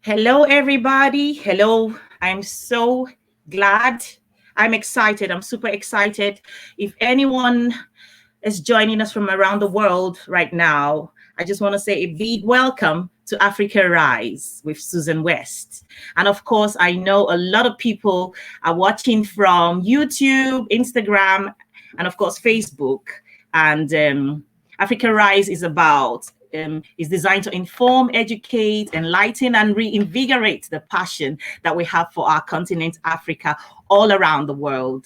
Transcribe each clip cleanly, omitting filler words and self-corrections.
Hello, everybody. Hello. I'm so glad. I'm excited. I'm super excited. If anyone is joining us from around the world right now, I just want to say a big welcome to Africa Rise with Susan West. And of course, I know a lot of people are watching from YouTube, Instagram, and of course, Facebook. And Africa Rise is designed to inform, educate, enlighten, and reinvigorate the passion that we have for our continent, Africa, all around the world.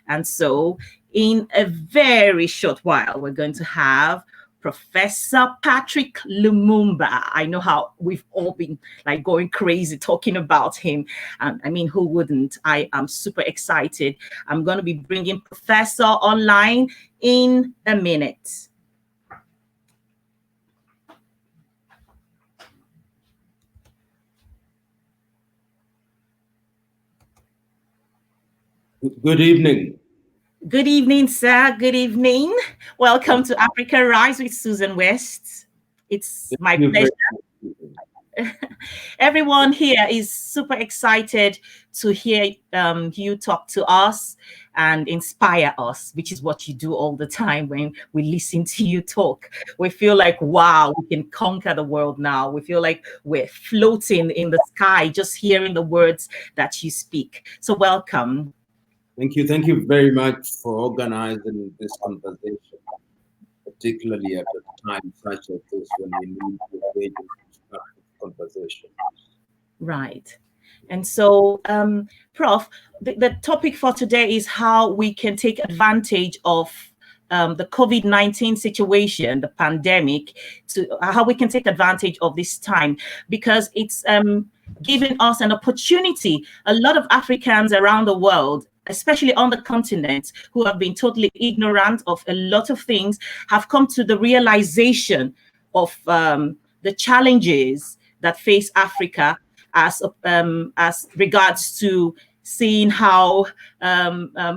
And so, in a very short while, we're going to have Professor Patrick Lumumba. I know how we've all been like going crazy talking about him. I mean, who wouldn't? I am super excited. I'm going to be bringing Professor online in a minute. Good evening. Good evening, sir. Good evening. Welcome to Africa Rise with Susan West. It's my pleasure. Everyone here is super excited to hear you talk to us and inspire us, which is what you do all the time when we listen to you talk. We feel like, wow, we can conquer the world now. We feel like we're floating in the sky just hearing the words that you speak. So welcome. Thank you. Thank you very much for organizing this conversation, particularly at a time such as this when we need to engage in constructive conversation. Right. And so, Prof, the topic for today is how we can take advantage of the COVID-19 situation, the pandemic, to how we can take advantage of this time, because it's giving us an opportunity. A lot of Africans around the world, especially on the continent, who have been totally ignorant of a lot of things, have come to the realization of the challenges that face Africa as regards to seeing how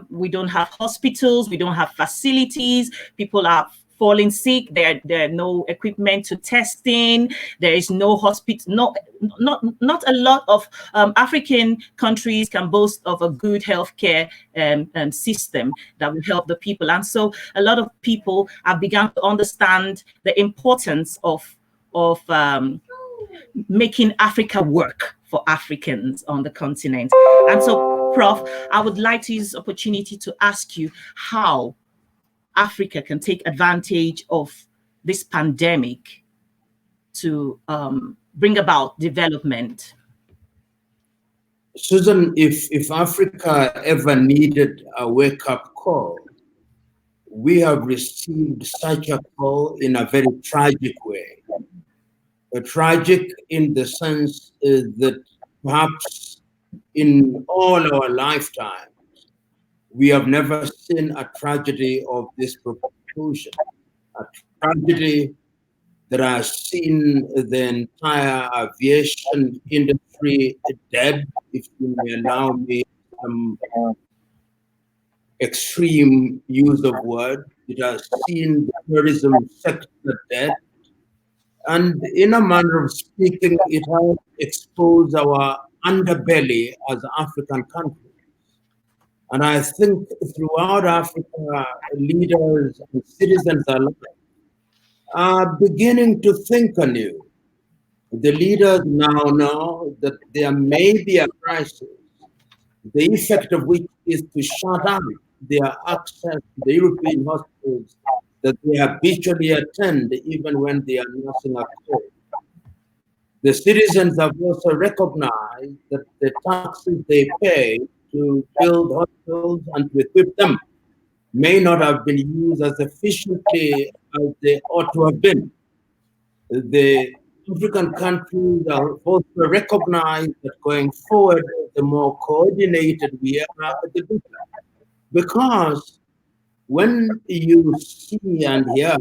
we don't have hospitals, we don't have facilities, people are falling sick, there are no equipment to testing, there is no hospital, not a lot of African countries can boast of a good healthcare system that will help the people. And so a lot of people have begun to understand the importance of making Africa work for Africans on the continent. And so, Prof, I would like to use this opportunity to ask you how Africa can take advantage of this pandemic to bring about development. Susan, if Africa ever needed a wake-up call, we have received such a call in a very tragic way. Tragic in the sense that perhaps in all our lifetime, we have never seen a tragedy of this proportion, a tragedy that has seen the entire aviation industry dead, if you may allow me some extreme use of word. It has seen the tourism sector dead. And in a manner of speaking, it has exposed our underbelly as African countries. And I think throughout Africa, leaders and citizens alike are beginning to think anew. The leaders now know that there may be a crisis, the effect of which is to shut down their access to the European hospitals that they habitually attend, even when they are nursing a cold. The citizens have also recognized that the taxes they pay to build hospitals and to equip them may not have been used as efficiently as they ought to have been. The African countries are also recognized that going forward, the more coordinated we are, the better. Because when you see and hear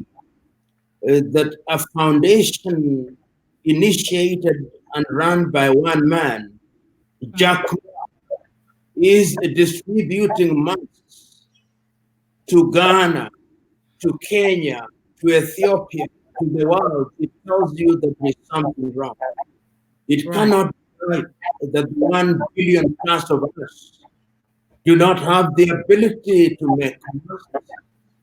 that a foundation initiated and run by one man, Jack, is distributing masks to Ghana, to Kenya, to Ethiopia, to the world, it tells you that there's something wrong. It cannot be right that 1 billion plus of us do not have the ability to make masks.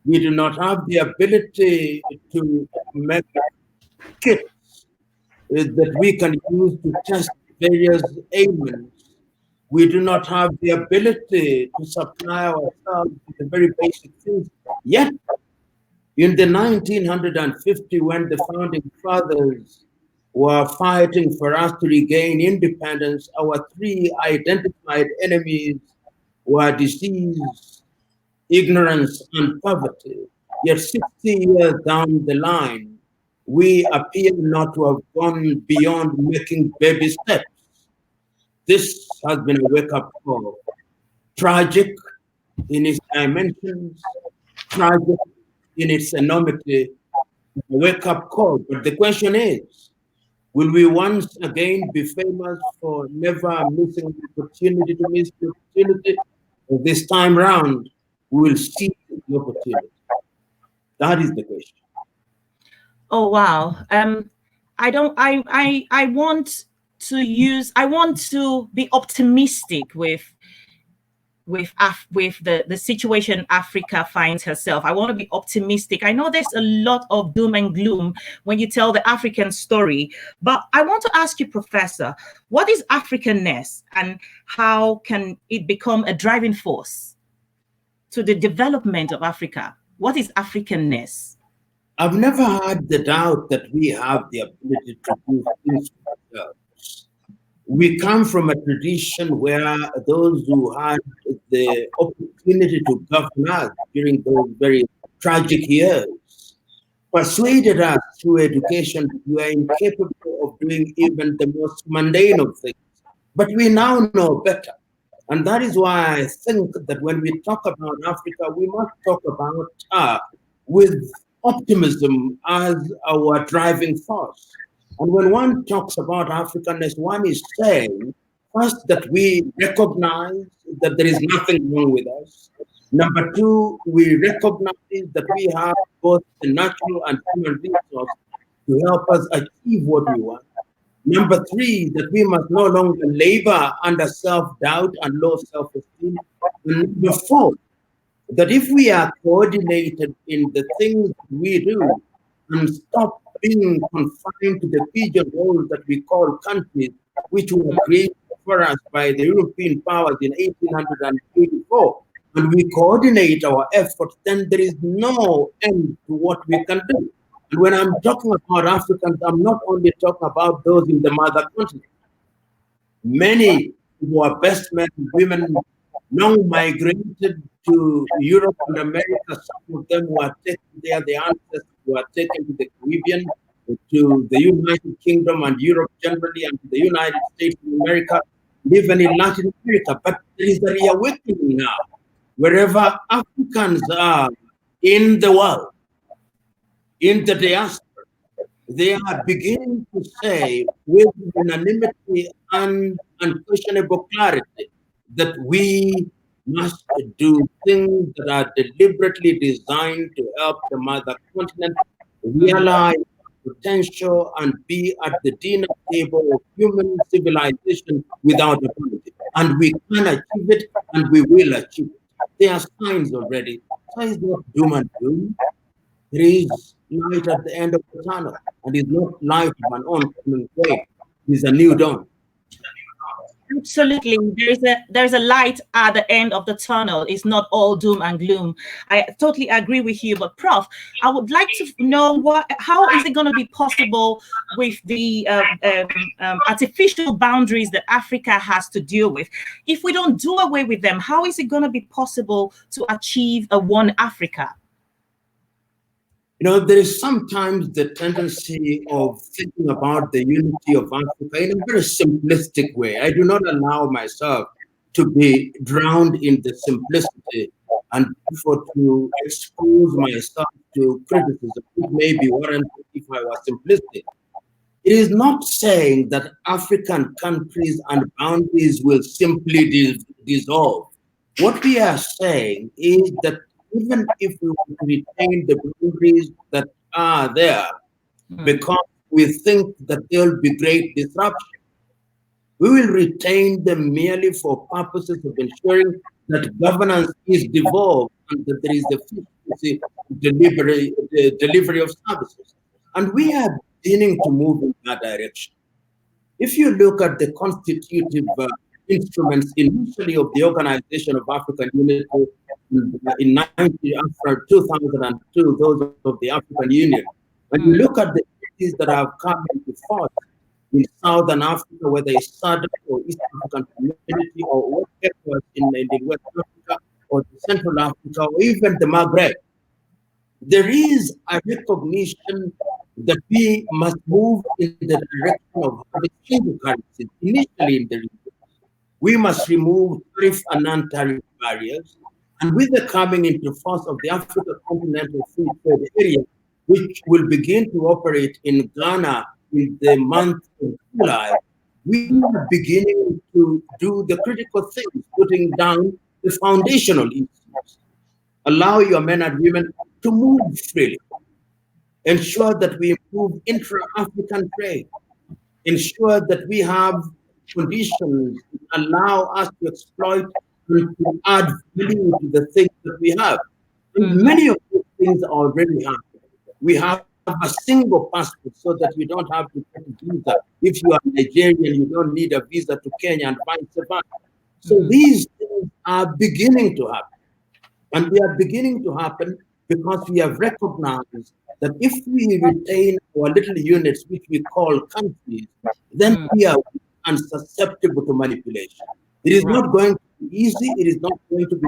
We do not have the ability to make kits that we can use to test various ailments. We do not have the ability to supply ourselves with the very basic things. Yet, in the 1950, when the founding fathers were fighting for us to regain independence, our three identified enemies were disease, ignorance, and poverty. Yet 60 years down the line, we appear not to have gone beyond making baby steps. This has been a wake up call. Tragic in its dimensions, tragic in its enormity, a wake up call. But the question is, will we once again be famous for never missing an opportunity to miss the opportunity? Or this time round, we will seize the opportunity. That is the question. Oh wow. I don't I want I want to be optimistic with the situation Africa finds herself. I want to be optimistic. I know there's a lot of doom and gloom when you tell the African story, but I want to ask you, Professor, what is Africanness and how can it become a driving force to the development of Africa? What is Africanness? I've never had the doubt that we have the ability to do things for ourselves. We come from a tradition where those who had the opportunity to govern us during those very tragic years persuaded us through education that we are incapable of doing even the most mundane of things. But we now know better. And that is why I think that when we talk about Africa, we must talk about her with optimism as our driving force. And when one talks about Africanness, one is saying first that we recognize that there is nothing wrong with us. Number two, we recognize that we have both the natural and human resource to help us achieve what we want. Number three, that we must no longer labor under self-doubt and low self-esteem. And number four, that if we are coordinated in the things we do and stop being confined to the pigeonholes that we call countries, which were created for us by the European powers in 1884, and we coordinate our efforts, then there is no end to what we can do. And when I'm talking about Africans, I'm not only talking about those in the mother continent. Many who are best men and women now migrated to Europe and America. Some of them were taken there, the ancestors were taken to the Caribbean, to the United Kingdom and Europe generally, and to the United States of America, even in Latin America. But there is a reawakening now. Wherever Africans are in the world, in the diaspora, they are beginning to say with unanimity and unquestionable clarity that we must do things that are deliberately designed to help the mother continent realize potential and be at the dinner table of human civilization without apology. And we can achieve it, and we will achieve it. There are signs already. So it's not doom and gloom. There is light at the end of the tunnel, and it's not light of an oncoming train. It's a new dawn. Absolutely. There's a light at the end of the tunnel. It's not all doom and gloom. I totally agree with you. But Prof, I would like to know how is it going to be possible with the artificial boundaries that Africa has to deal with? If we don't do away with them, how is it going to be possible to achieve a one Africa? You know, there is sometimes the tendency of thinking about the unity of Africa in a very simplistic way. I do not allow myself to be drowned in the simplicity and therefore to expose myself to criticism, which may be warranted if I was simplistic. It is not saying that African countries and boundaries will simply dissolve. What we are saying is that even if we retain the boundaries that are there, because we think that there will be great disruption, We will retain them merely for purposes of ensuring that governance is devolved and that there is efficiency delivery of services. And we are beginning to move in that direction. If you look at the constitutive instruments initially of the Organization of African Unity in 2002, those of the African Union, when you look at the treaties that have come into force in Southern Africa, whether it's SADC or East African Community or whatever in West Africa or Central Africa or even the Maghreb, there is a recognition that we must move in the direction of having single currencies initially in the region. We must remove tariff and non-tariff barriers. And with the coming into force of the Africa Continental Free Trade Area, which will begin to operate in Ghana in the month of July, we are beginning to do the critical things, putting down the foundational issues. Allow your men and women to move freely. Ensure that we improve intra-African trade. Ensure that we have conditions that allow us to exploit and to add value to the things that we have. And many of these things are already happening. We have a single passport so that you don't have to get a visa. If you are Nigerian, you don't need a visa to Kenya and vice versa. So these things are beginning to happen. And they are beginning to happen because we have recognized that if we retain our little units, which we call countries, then we are unsusceptible to manipulation. It is not going to be easy. It is not going to be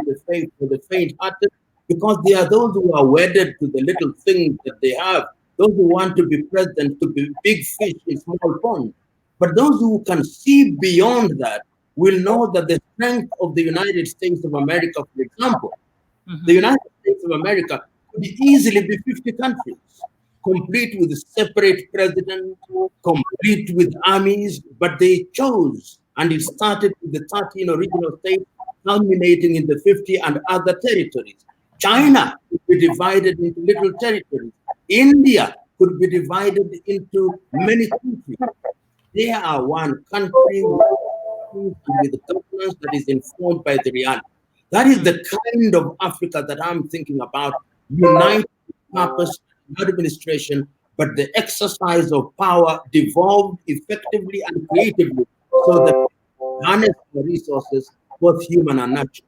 for the faint-hearted, because there are those who are wedded to the little things that they have, those who want to be president, to be big fish in small pond. But those who can see beyond that will know that the strength of the United States of America, for example, the United States of America could easily be 50 countries, complete with a separate president, complete with armies, but they chose, and it started with the 13 original states, culminating in the 50 and other territories. China could be divided into little territories. India could be divided into many countries. They are one country with governance that is informed by the reality. That is the kind of Africa that I'm thinking about, united purpose, not administration, but the exercise of power devolved effectively and creatively so that we harness the resources, both human and natural.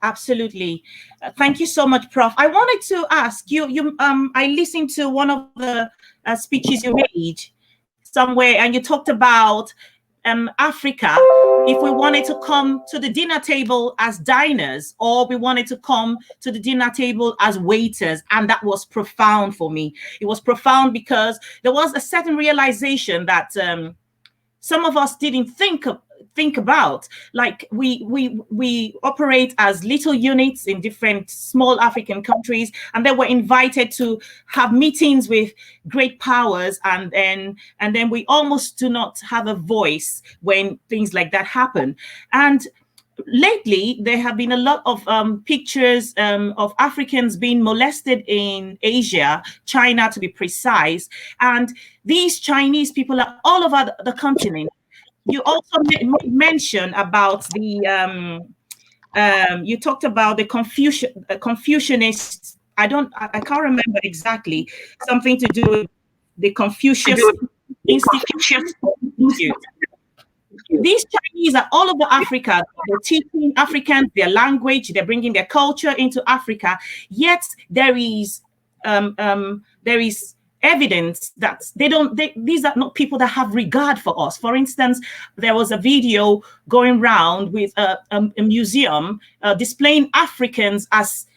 Absolutely. Thank you so much, Prof. I wanted to ask you, I listened to one of the speeches you made somewhere, and you talked about Africa, if we wanted to come to the dinner table as diners, or we wanted to come to the dinner table as waiters. And that was profound for me. It was profound because there was a certain realization that some of us didn't think about. Like we operate as little units in different small African countries, and then we're invited to have meetings with great powers, and then we almost do not have a voice when things like that happen. And lately there have been a lot of pictures of Africans being molested in Asia, China to be precise, and these Chinese people are all over the continent. You also mentioned about the you talked about the Confucianists. I can't remember exactly, something to do with the Confucius Institute. These Chinese are all over Africa. They're teaching Africans their language. They're bringing their culture into Africa. Yet there is evidence that these are not people that have regard for us. For instance, there was a video going around with a museum displaying Africans as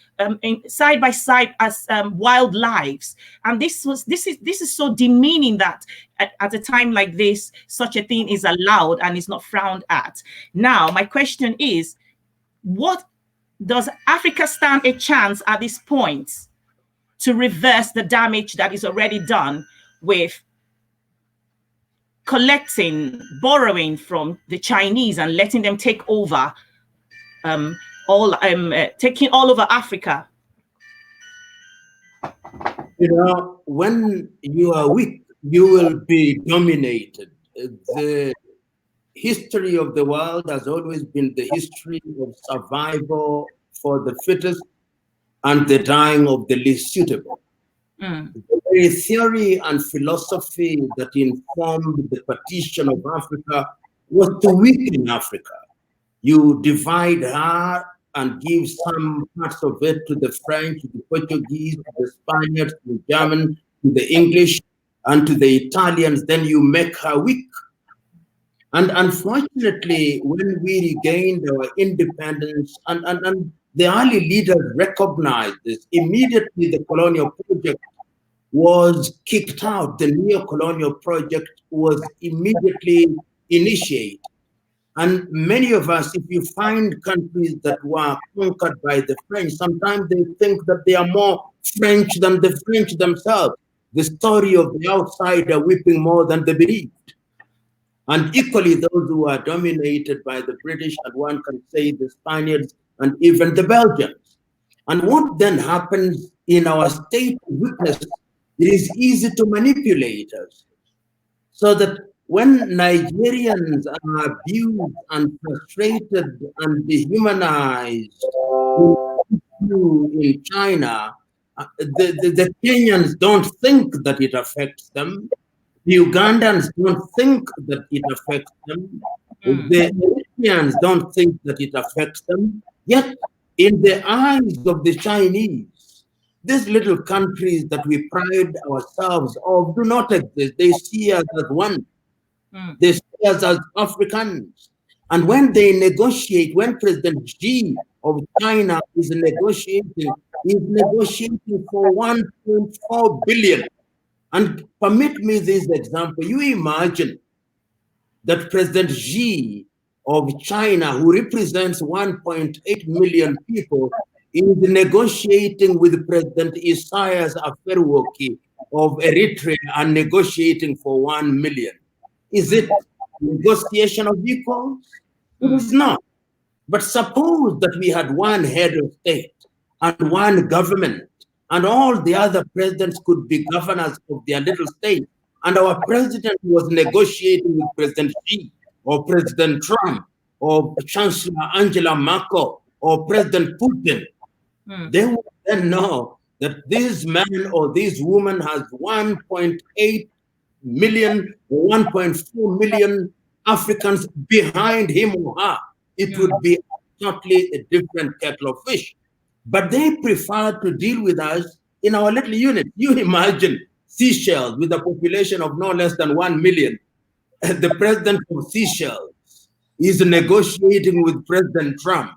side by side as wildlives, and this is so demeaning that at a time like this, such a thing is allowed and is not frowned at. Now, my question is, what does Africa stand a chance at this point to reverse the damage that is already done with borrowing from the Chinese and letting them take over, taking all over Africa? When you are weak, you will be dominated. The history of the world has always been the history of survival for the fittest and the dying of the least suitable. Mm. The very theory and philosophy that informed the partition of Africa was to weaken Africa. You divide her and give some parts of it to the French, to the Portuguese, to the Spaniards, to the German, to the English, and to the Italians, then you make her weak. And unfortunately, when we regained our independence, and the early leaders recognized this, immediately the colonial project was kicked out. The neo-colonial project was immediately initiated. And many of us, if you find countries that were conquered by the French, sometimes they think that they are more French than the French themselves. The story of the outsider weeping more than the bereaved. And equally, those who are dominated by the British, and one can say the Spaniards and even the Belgians. And what then happens in our state of weakness, it is easy to manipulate us. So that when Nigerians are abused and frustrated and dehumanized in China, the Kenyans don't think that it affects them. The Ugandans don't think that it affects them. The Eritreans don't think that it affects them. Yet, in the eyes of the Chinese, these little countries that we pride ourselves of do not exist. They see us as one. They see us as Africans. And when they negotiate, when President Xi of China is negotiating, he's negotiating for 1.4 billion. And permit me this example. You imagine that President Xi of China, who represents 1.8 million people, is negotiating with President Isaias Afwerki of Eritrea and negotiating for 1 million. Is it negotiation of equals? It is not. But suppose that we had one head of state and one government, and all the other presidents could be governors of their little state, and our president was negotiating with President Xi or President Trump or Chancellor Angela Merkel or President Putin. They would then know that this man or this woman has 1.8 million or 1.4 million Africans behind him or her. It would be totally a different kettle of fish. But they prefer to deal with us in our little unit. You imagine Seychelles with a population of no less than 1 million. The president of Seychelles is negotiating with President Trump.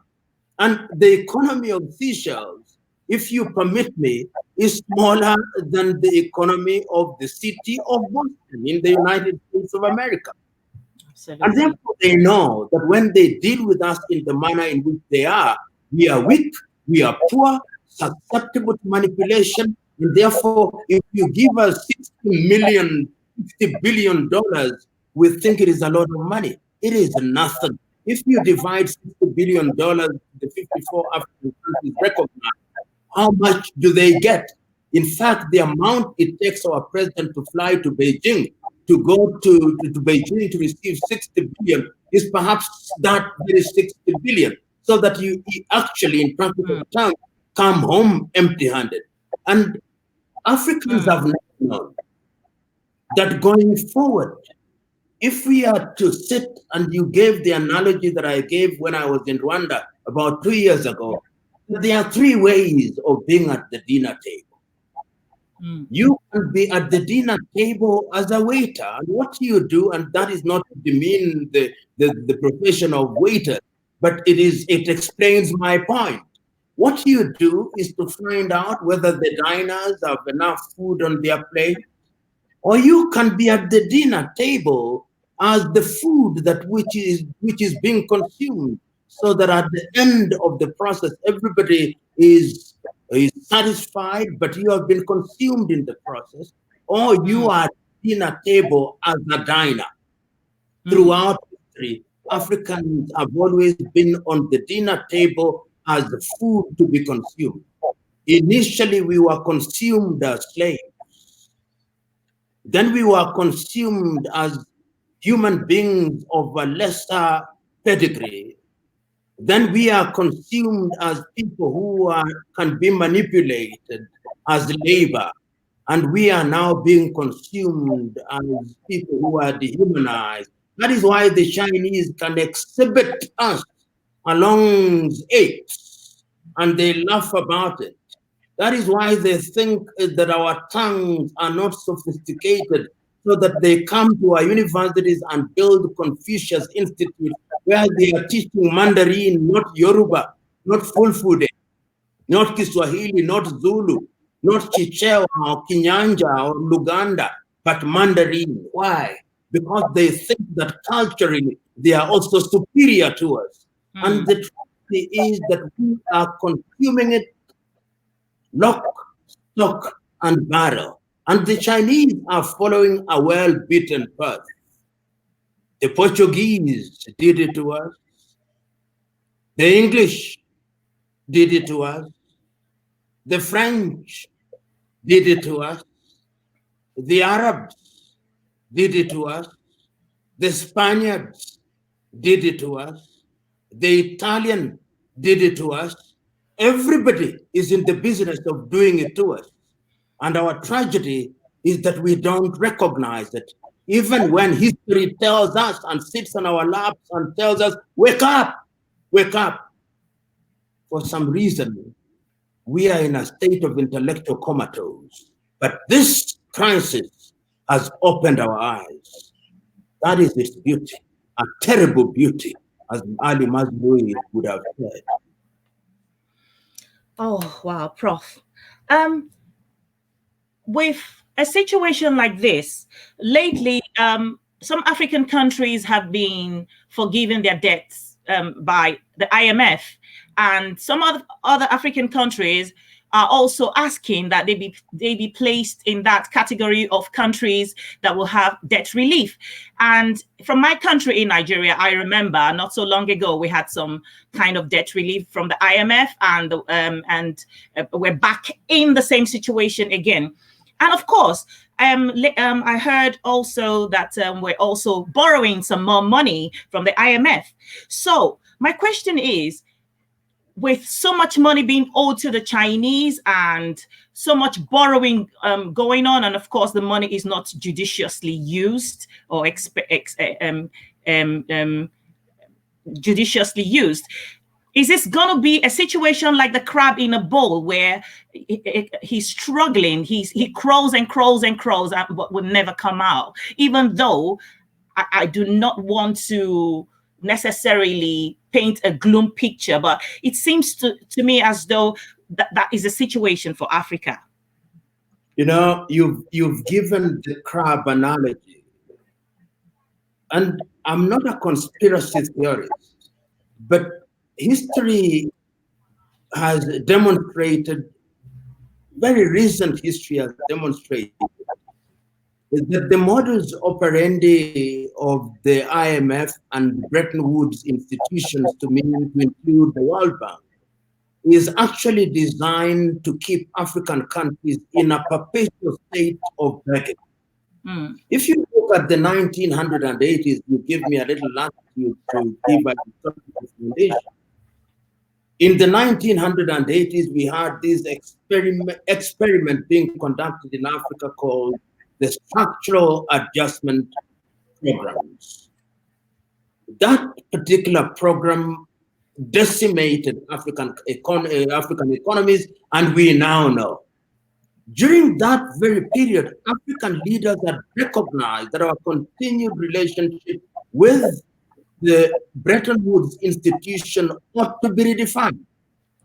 And the economy of Seychelles, if you permit me, is smaller than the economy of the city of Boston in the United States of America. Absolutely. And therefore, they know that when they deal with us in the manner in which they are, we are weak, we are poor, susceptible to manipulation, and therefore, if you give us $60 billion, we think it is a lot of money. It is nothing. If you divide $60 billion, the 54 African countries recognize, how much do they get? In fact, the amount it takes our president to fly to Beijing, to go to Beijing to receive 60 billion, is perhaps that very 60 billion, so that you actually, in practical terms, come home empty-handed. And Africans have known that going forward, if we are to sit, and you gave the analogy that I gave when I was in Rwanda about 2 years ago, there are 3 ways of being at the dinner table. You can be at the dinner table as a waiter, and what you do, and that is not to demean the profession of waiter, but it explains my point. What you do is to find out whether the diners have enough food on their plate, or you can be at the dinner table as the food that which is being consumed, so that at the end of the process, everybody is satisfied, but you have been consumed in the process, or you are at the dinner table as a diner. Throughout history, Africans have always been on the dinner table as food to be consumed. Initially, we were consumed as slaves. Then we were consumed as human beings of a lesser pedigree, then we are consumed as people who can be manipulated as labor. And we are now being consumed as people who are dehumanized. That is why the Chinese can exhibit us along apes and they laugh about it. That is why they think that our tongues are not sophisticated, so that they come to our universities and build Confucius Institute where they are teaching Mandarin, not Yoruba, not Fulfude, not Kiswahili, not Zulu, not Chichewa or Kinyanja or Luganda, but Mandarin. Why? Because they think that culturally they are also superior to us. And the truth is that we are consuming it lock, stock, and barrel. And the Chinese are following a well-beaten path. The Portuguese did it to us. The English did it to us. The French did it to us. The Arabs did it to us. The Spaniards did it to us. The Italian did it to us. Everybody is in the business of doing it to us. And our tragedy is that we don't recognize it. Even when history tells us and sits on our laps and tells us, wake up, wake up. For some reason, we are in a state of intellectual comatose. But this crisis has opened our eyes. That is its beauty, a terrible beauty, as Ali Mazrui would have said. Oh, wow, Prof. With a situation like this, lately, some African countries have been forgiving their debts by the IMF, and some other African countries are also asking that they be placed in that category of countries that will have debt relief. And from my country in Nigeria, I remember not so long ago we had some kind of debt relief from the IMF, and we're back in the same situation again. And of course, I heard also that we're also borrowing some more money from the IMF. So my question is, with so much money being owed to the Chinese and so much borrowing going on, and of course the money is not judiciously used or judiciously used, is this going to be a situation like the crab in a bowl where he's struggling, he crawls and crawls and crawls, but will never come out? Even though I do not want to necessarily paint a gloom picture, but it seems to me as though that is a situation for Africa. You know, you've given the crab analogy, and I'm not a conspiracy theorist, but history has demonstrated, very recent history has demonstrated, that the modus operandi of the IMF and Bretton Woods institutions, to include the World Bank, is actually designed to keep African countries in a perpetual state of begging. If you look at the 1980s, you give me a little latitude to give a historical foundation. In the 1980s, we had this experiment being conducted in Africa called the structural adjustment programs. That particular program decimated African economies, and we now know. During that very period, African leaders had recognized that our continued relationship with the Bretton Woods institution ought to be redefined.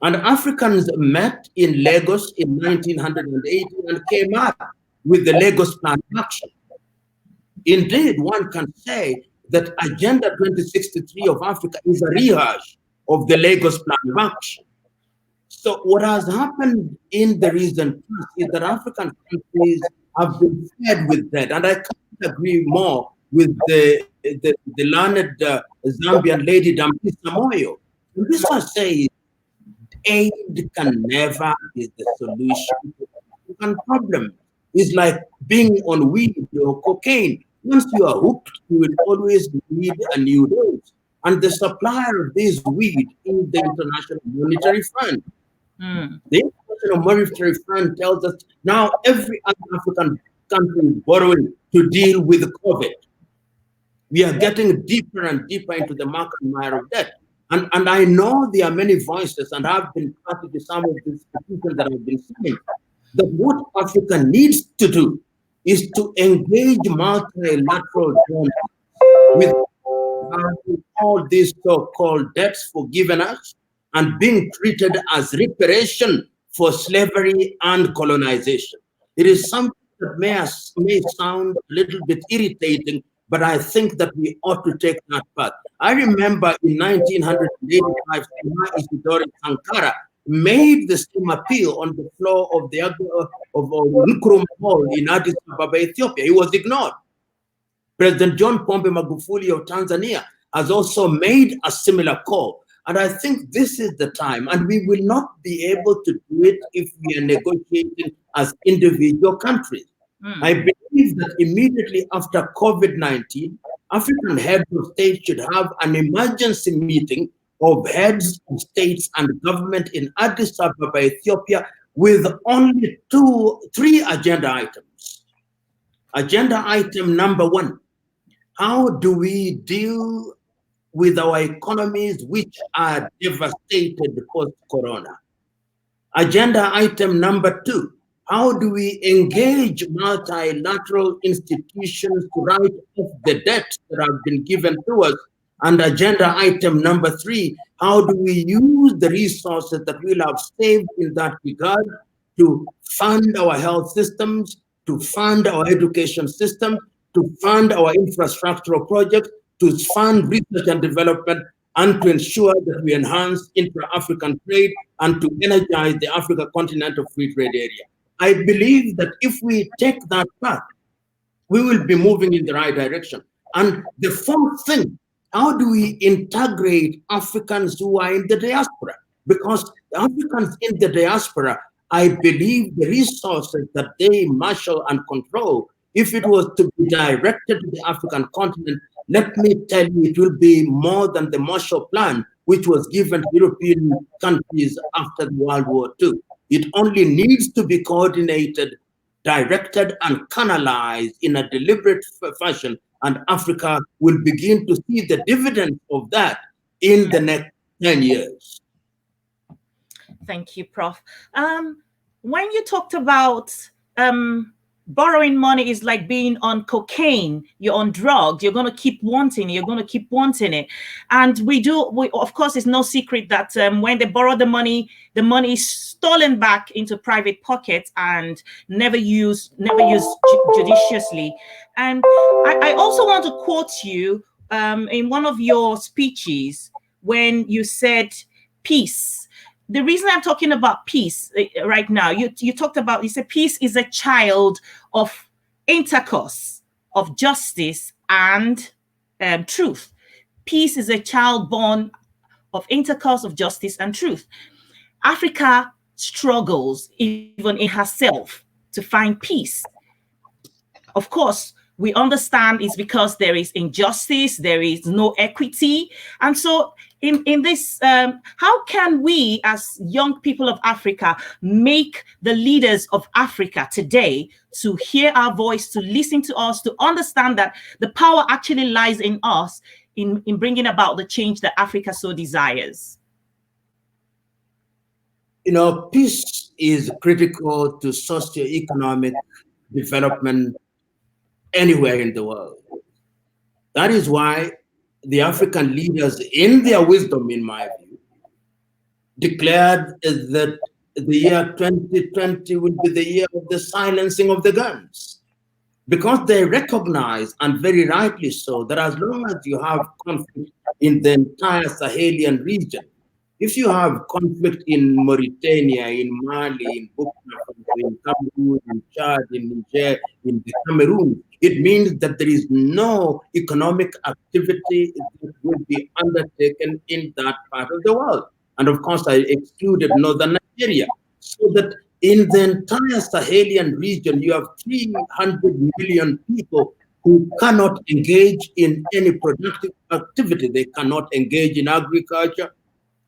And Africans met in Lagos in 1980 and came up with the Lagos Plan of Action. Indeed, one can say that Agenda 2063 of Africa is a rehash of the Lagos Plan of Action. So what has happened in the recent past is that African countries have been fed with that. And I can't agree more with the learned Zambian lady, Dambisa Moyo. This one says, aid can never be the solution to the African problem. It's like being on weed or cocaine. Once you are hooked, you will always need a new dose. And the supplier of this weed is the International Monetary Fund. Mm. The International Monetary Fund tells us now every other African country is borrowing to deal with COVID. We are getting deeper and deeper into the muck and mire of debt. And I know there are many voices, and I've been part of some of these petitions that I've been saying, that what Africa needs to do is to engage multilateral joint with all these so-called debts forgiven us and being treated as reparation for slavery and colonization. It is something that may sound a little bit irritating, but I think that we ought to take that path. I remember in 1985, Sima Isidore Sankara made the same appeal on the floor of the of Nkrumah Hall in Addis Ababa, Ethiopia. He was ignored. President John Pombe Magufuli of Tanzania has also made a similar call. And I think this is the time, and we will not be able to do it if we are negotiating as individual countries. I believe that immediately after COVID-19, African heads of state should have an emergency meeting of heads of states and government in Addis Ababa, Ethiopia, with only three agenda items. Agenda item number one: how do we deal with our economies which are devastated post-corona? Agenda item number two: how do we engage multilateral institutions to write off the debts that have been given to us? And agenda item number three: how do we use the resources that we'll have saved in that regard to fund our health systems, to fund our education system, to fund our infrastructural projects, to fund research and development, and to ensure that we enhance intra-African trade and to energize the Africa Continental Free Trade Area. I believe that if we take that path, we will be moving in the right direction. And the fourth thing: how do we integrate Africans who are in the diaspora? Because the Africans in the diaspora, I believe the resources that they marshal and control, if it was to be directed to the African continent, let me tell you, it will be more than the Marshall Plan, which was given to European countries after World War II. It only needs to be coordinated, directed, and canalized in a deliberate fashion, and Africa will begin to see the dividends of that in the next 10 years. Thank you, Prof. When you talked about borrowing money is like being on cocaine, you're on drugs, you're going to keep wanting it, you're going to keep wanting it. And we, of course, it's no secret that when they borrow the money is stolen back into private pockets and never used judiciously. And I also want to quote you in one of your speeches when you said peace. The reason I'm talking about peace right now, you said peace is a child of intercourse, of justice and truth. Peace is a child born of intercourse, of justice and truth. Africa struggles even in herself to find peace. Of course, we understand it's because there is injustice, there is no equity. And so in this, how can we as young people of Africa make the leaders of Africa today to hear our voice, to listen to us, to understand that the power actually lies in us in bringing about the change that Africa so desires? You know, peace is critical to socioeconomic development anywhere in the world. That is why the African leaders, in their wisdom, in my view, declared that the year 2020 will be the year of the silencing of the guns. Because they recognize, and very rightly so, that as long as you have conflict in the entire Sahelian region, if you have conflict in Mauritania, in Mali, in Burkina Faso, in Cameroon, in Chad, in Niger, in the Cameroon, it means that there is no economic activity that will be undertaken in that part of the world. And of course, I excluded northern Nigeria. So that in the entire Sahelian region, you have 300 million people who cannot engage in any productive activity. They cannot engage in agriculture.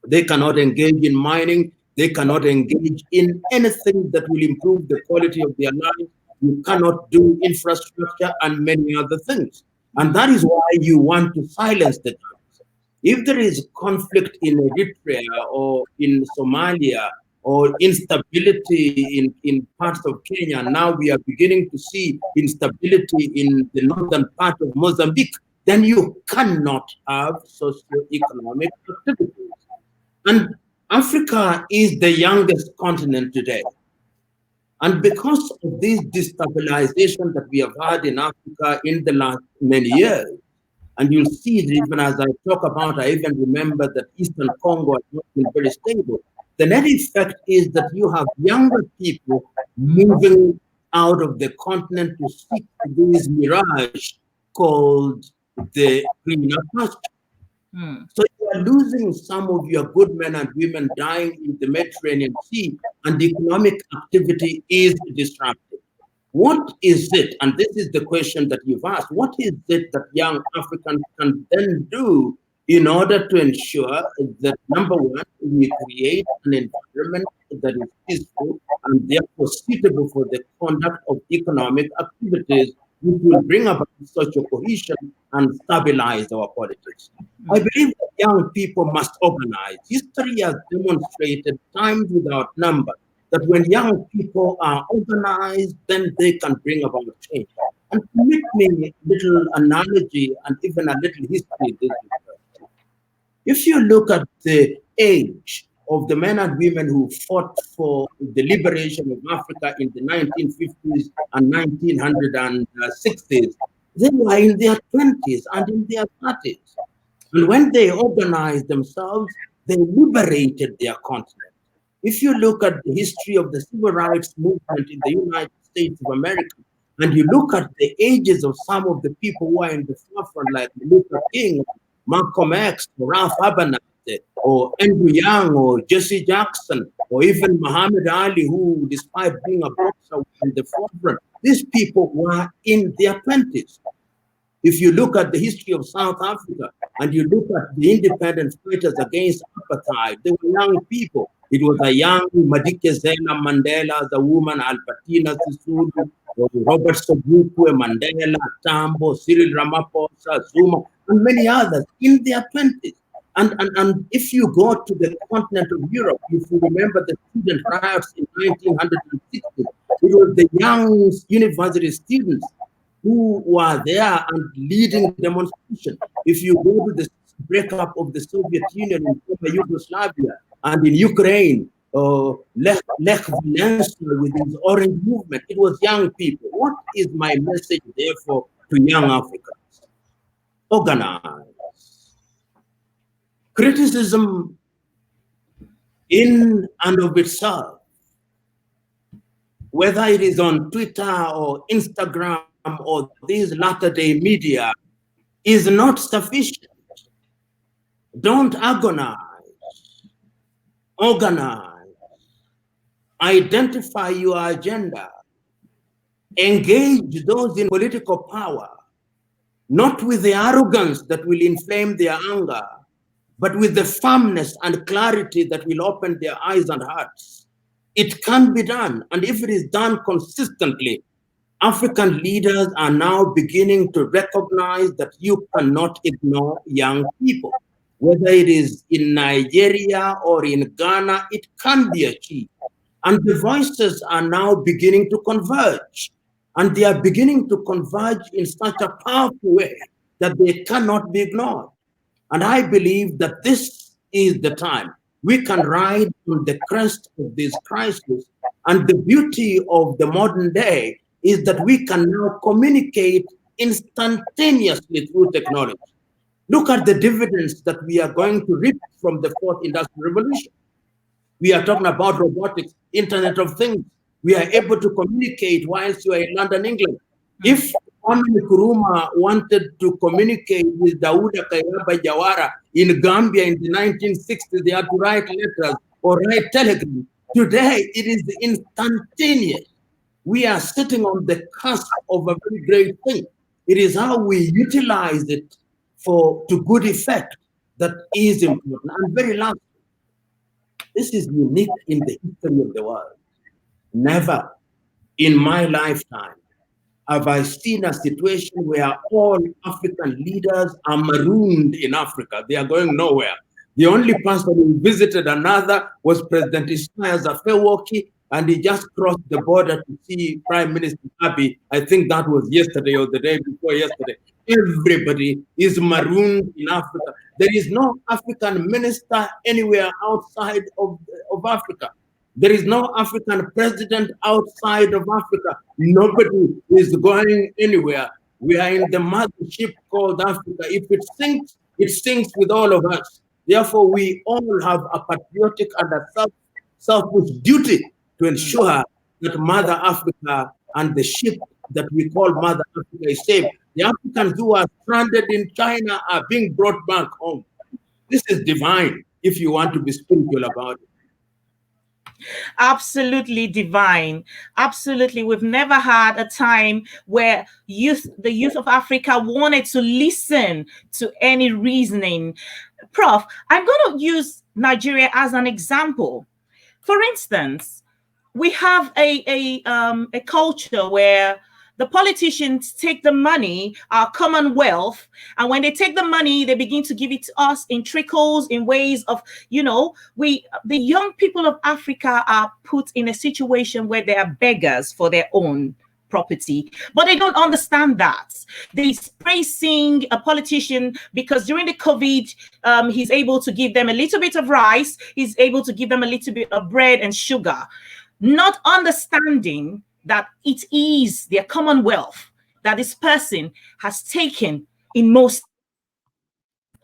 They cannot engage in mining. They cannot engage in anything that will improve the quality of their lives. You cannot do infrastructure and many other things. And that is why you want to silence the tongues. If there is conflict in Eritrea or in Somalia or instability in parts of Kenya, now we are beginning to see instability in the northern part of Mozambique, then you cannot have socio-economic activities. And Africa is the youngest continent today. And because of this destabilization that we have had in Africa in the last many years, and you'll see it even as I talk about, I even remember that Eastern Congo has not been very stable. The net effect is that you have younger people moving out of the continent to seek this mirage called the greener pasture. So you are losing some of your good men and women dying in the Mediterranean Sea, and the economic activity is disrupted. What is it, and this is the question that you've asked, what is it that young Africans can then do in order to ensure that, number one, we create an environment that is peaceful and therefore suitable for the conduct of economic activities, which will bring about social cohesion and stabilize our politics? I believe that young people must organize. History has demonstrated times without number that when young people are organized, then they can bring about change. And permit me a little analogy and even a little history. If you look at the age of the men and women who fought for the liberation of Africa in the 1950s and 1960s, they were in their 20s and in their 30s. And when they organized themselves, they liberated their continent. If you look at the history of the civil rights movement in the United States of America, and you look at the ages of some of the people who are in the forefront, like Luther King, Malcolm X, or Ralph Abernathy, or Andrew Young, or Jesse Jackson, or even Muhammad Ali, who, despite being a boxer, was in the forefront, these people were in their 20s. If you look at the history of South Africa and you look at the independence fighters against apartheid, they were young people. It was a young Madikezela Mandela, the woman Albertina Sisulu, Robert Sobukwe, Mandela, Tambo, Cyril Ramaphosa, Zuma, and many others in their 20s. And if you go to the continent of Europe, if you remember the student riots in 1960, it was the young university students who were there and leading the demonstration. If you go to the breakup of the Soviet Union in former Yugoslavia and in Ukraine, Lech Walesa with his Orange movement, it was young people. What is my message, therefore, to young Africans? Organize. Criticism in and of itself, whether it is on Twitter or Instagram or these latter-day media, is not sufficient. Don't agonize. Organize. Identify your agenda. Engage those in political power, not with the arrogance that will inflame their anger, but with the firmness and clarity that will open their eyes and hearts. It can be done, and if it is done consistently, African leaders are now beginning to recognize that you cannot ignore young people. Whether it is in Nigeria or in Ghana, it can be achieved. And the voices are now beginning to converge. And they are beginning to converge in such a powerful way that they cannot be ignored. And I believe that this is the time we can ride on the crest of this crisis. And the beauty of the modern day is that we can now communicate instantaneously through technology. Look at the dividends that we are going to reap from the fourth industrial revolution. We are talking about robotics, Internet of Things. We are able to communicate whilst you are in London, England. If Kwame Nkrumah wanted to communicate with Dauda Kairaba Jawara in Gambia in the 1960s, they had to write letters or write telegrams. Today, it is instantaneous. We are sitting on the cusp of a very great thing. It is how we utilize it to good effect that is important. And very last, this is unique in the history of the world. Never in my lifetime have I seen a situation where all African leaders are marooned in Africa. They are going nowhere. The only person who visited another was President Isaias Afewerki, and he just crossed the border to see Prime Minister Abiy. I think that was yesterday or the day before yesterday. Everybody is marooned in Africa. There is no African minister anywhere outside of Africa. There is no African president outside of Africa. Nobody is going anywhere. We are in the mothership called Africa. If it sinks with all of us. Therefore, we all have a patriotic and a selfish duty to ensure that Mother Africa and the ship that we call Mother Africa is safe. The Africans who are stranded in China are being brought back home. This is divine, if you want to be spiritual about it. Absolutely divine. Absolutely. We've never had a time where the youth of Africa wanted to listen to any reasoning. Prof, I'm going to use Nigeria as an example. For instance, we have a culture where the politicians take the money, our common wealth, and when they take the money, they begin to give it to us in trickles, in ways of, the young people of Africa are put in a situation where they are beggars for their own property, but they don't understand that. They praising a politician because during the COVID, he's able to give them a little bit of rice, he's able to give them a little bit of bread and sugar, not understanding that it is their commonwealth that this person has taken in most.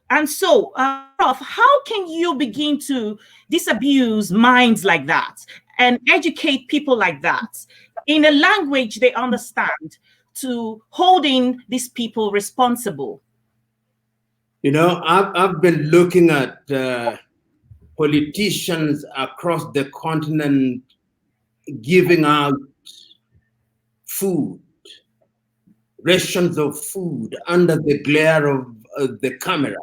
And so, Prof, how can you begin to disabuse minds like that and educate people like that in a language they understand to holding these people responsible? I've been looking at politicians across the continent giving out food, rations of food under the glare of the camera.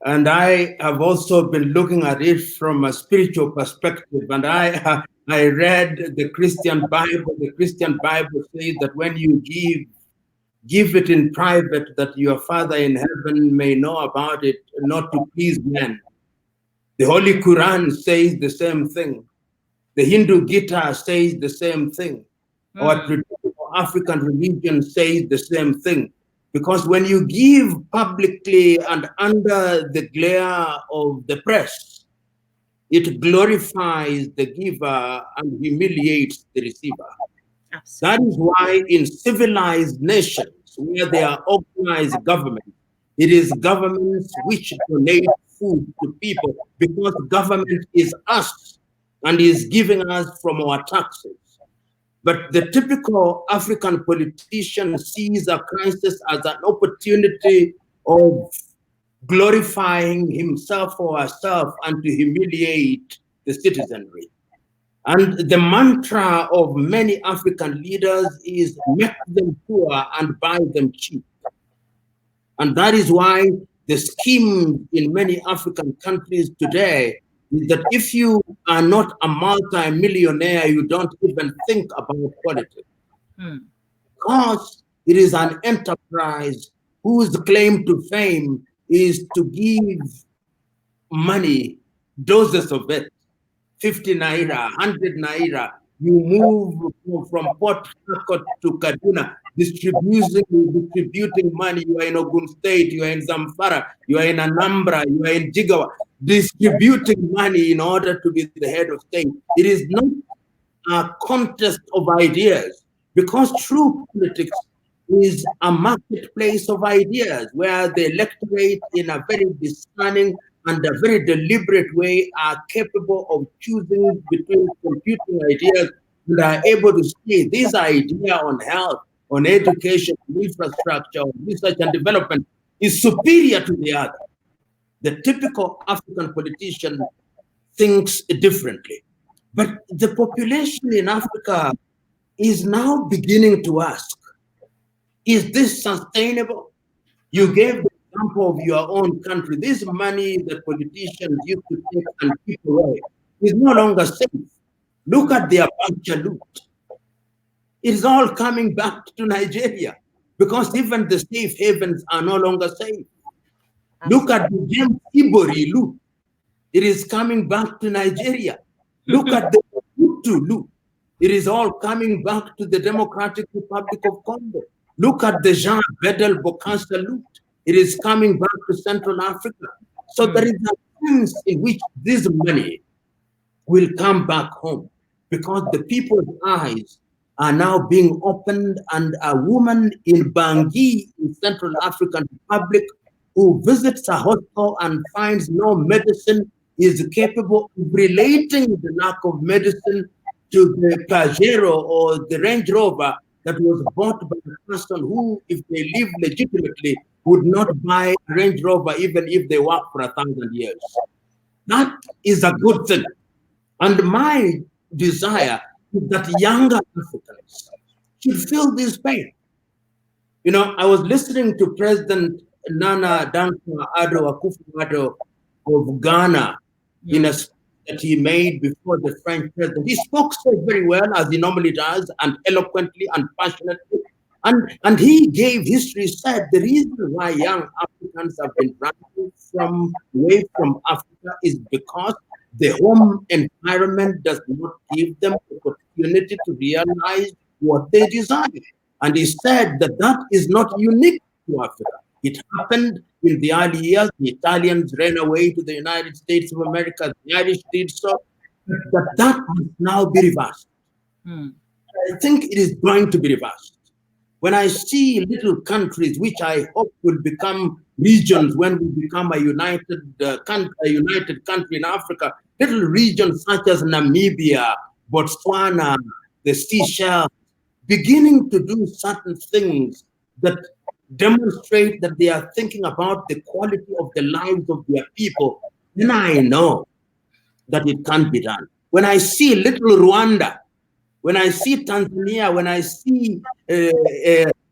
And I have also been looking at it from a spiritual perspective. And I read the Christian Bible. The Christian Bible says that when you give it in private, that your Father in heaven may know about it, not to please men. The Holy Quran says the same thing. The Hindu Gita says the same thing. Our traditional African religion says the same thing. Because when you give publicly and under the glare of the press, it glorifies the giver and humiliates the receiver. Absolutely. That is why in civilized nations where there are organized governments, it is governments which donate food to people, because government is us and is giving us from our taxes. But the typical African politician sees a crisis as an opportunity of glorifying himself or herself and to humiliate the citizenry. And the mantra of many African leaders is make them poor and buy them cheap. And that is why the scheme in many African countries today is that if you are not a multi-millionaire, you don't even think about politics. Because it is an enterprise whose claim to fame is to give money, doses of it, 50 naira, 100 naira. You move from Port Harcourt to Kaduna, distributing money. You are in Ogun State, you are in Zamfara, you are in Anambra, you are in Jigawa, distributing money in order to be the head of state. It is not a contest of ideas, because true politics is a marketplace of ideas where the electorate, in a very discerning and a very deliberate way, are capable of choosing between competing ideas and are able to say this idea on health, on education, on infrastructure, on research and development is superior to the other. The typical African politician thinks differently. But the population in Africa is now beginning to ask, Is this sustainable? You gave the example of your own country. This money that politicians used to take and keep away is no longer safe. Look at their Abacha loot. It's all coming back to Nigeria because even the safe havens are no longer safe. Look at the James Ibori loot. It is coming back to Nigeria. Look at the Hutu loot. It is all coming back to the Democratic Republic of Congo. Look at the Jean Bedel Bokassa loot. It is coming back to Central Africa. So there is a sense in which this money will come back home because the people's eyes are now being opened, and a woman in Bangui in Central African Republic who visits a hospital and finds no medicine is capable of relating the lack of medicine to the Pajero or the Range Rover that was bought by a person who, if they live legitimately, would not buy a Range Rover even if they work for 1,000 years. That is a good thing. And my desire is that younger Africans should feel this pain. You know, I was listening to President Nana Dankwa Addo Akufo-Addo of Ghana in a speech that he made before the French president. He spoke so very well, as he normally does, and eloquently and passionately. And he gave history, said the reason why young Africans have been running away from Africa is because the home environment does not give them the opportunity to realize what they desire. And he said that that is not unique to Africa. It happened in the early years. The Italians ran away to the United States of America. The Irish did so. But that must now be reversed. I think it is going to be reversed. When I see little countries, which I hope will become regions when we become a united country in Africa, little regions such as Namibia, Botswana, the Seychelles, beginning to do certain things that demonstrate that they are thinking about the quality of the lives of their people, then I know that it can be done. When I see little Rwanda, when I see Tanzania, when I see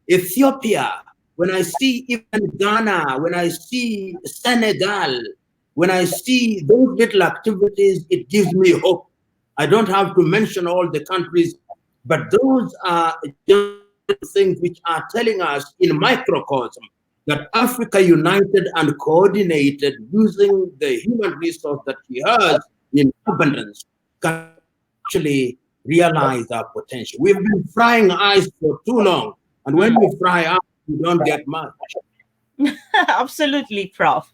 Ethiopia, when I see even Ghana, when I see Senegal, when I see those little activities, it gives me hope. I don't have to mention all the countries, but those are just things which are telling us in microcosm that Africa united and coordinated using the human resource that she has in abundance can actually realize our potential. We've been frying ice for too long, and when we fry ice, we don't get much. Absolutely, Prof.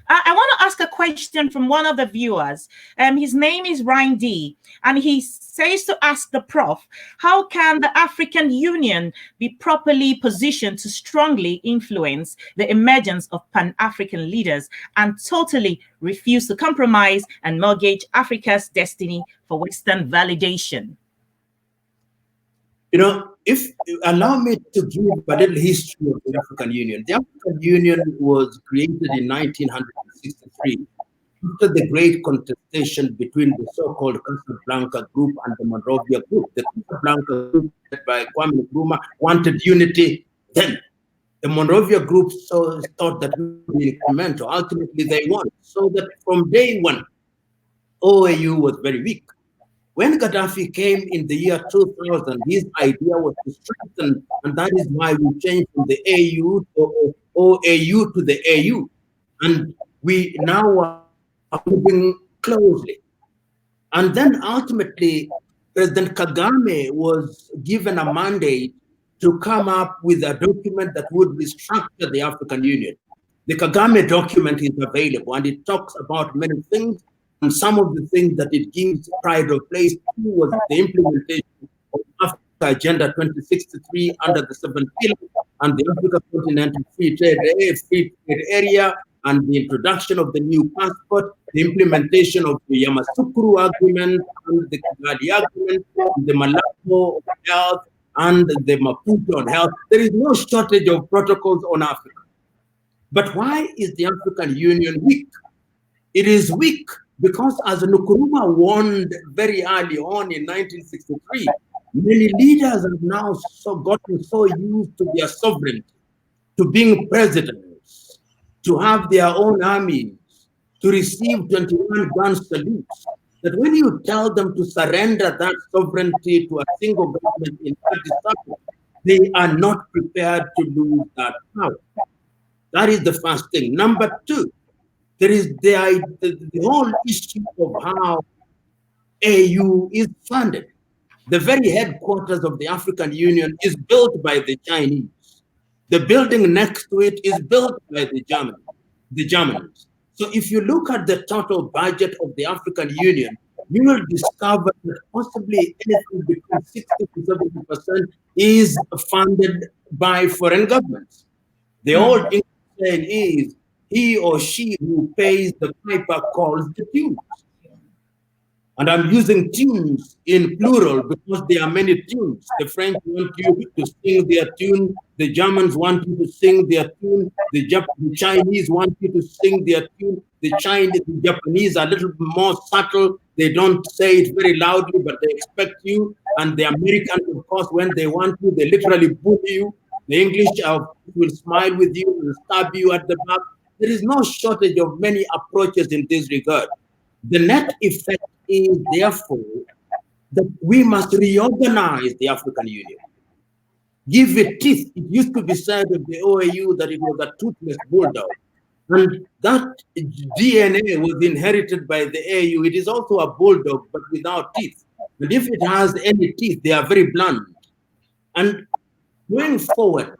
I want to ask a question from one of the viewers. His name is Ryan D, and he says to ask the Prof, how can the African Union be properly positioned to strongly influence the emergence of Pan-African leaders and totally refuse to compromise and mortgage Africa's destiny for Western validation? You know, if you allow me to give a little history of the African Union. The African Union was created in 1963 after the great contestation between the so-called Casablanca group and the Monrovia group. The Casablanca group, led by Kwame Nkrumah, wanted unity then. The Monrovia group thought that we would be incremental. Ultimately, they won. So that from day one, OAU was very weak. When Gaddafi came in the year 2000, his idea was to strengthen, and that is why we changed from the AU to OAU to the AU. And we now are moving closely. And then ultimately, President Kagame was given a mandate to come up with a document that would restructure the African Union. The Kagame document is available, and it talks about many things. And some of the things that it gives pride of place to was the implementation of Africa Agenda 2063 under the 7th pillar and the Africa Continental Free Trade Area, and the introduction of the new passport, the implementation of the Yamoussoukro Agreement and the Kigali Agreement, the Malabo on health and the Maputo on health. There is no shortage of protocols on Africa. But why is the African Union weak? It is weak because, as Nkrumah warned very early on in 1963, Many leaders have now gotten so used to their sovereignty, to being presidents, to have their own armies, to receive 21 gun salutes, that when you tell them to surrender that sovereignty to a single government in Addis Ababa, they are not prepared to lose that power. That is the first thing. Number two, there is the whole issue of how AU is funded. The very headquarters of the African Union is built by the Chinese. The building next to it is built by the Germans. So if you look at the total budget of the African Union, you will discover that possibly anything between 60 to 70% is funded by foreign governments. The old English saying is, he or she who pays the piper calls the tune. And I'm using tunes in plural because there are many tunes. The French want you to sing their tune. The Germans want you to sing their tune. The Chinese want you to sing their tune. The Japanese are a little more subtle. They don't say it very loudly, but they expect you. And the Americans, of course, when they want you, they literally bully you. The English will smile with you and stab you at the back. There is no shortage of many approaches in this regard. The net effect is therefore that we must reorganize the African Union, give it teeth. It used to be said of the OAU that it was a toothless bulldog, and that DNA was inherited by the AU. It is also a bulldog, but without teeth. And if it has any teeth, they are very blunt. And going forward,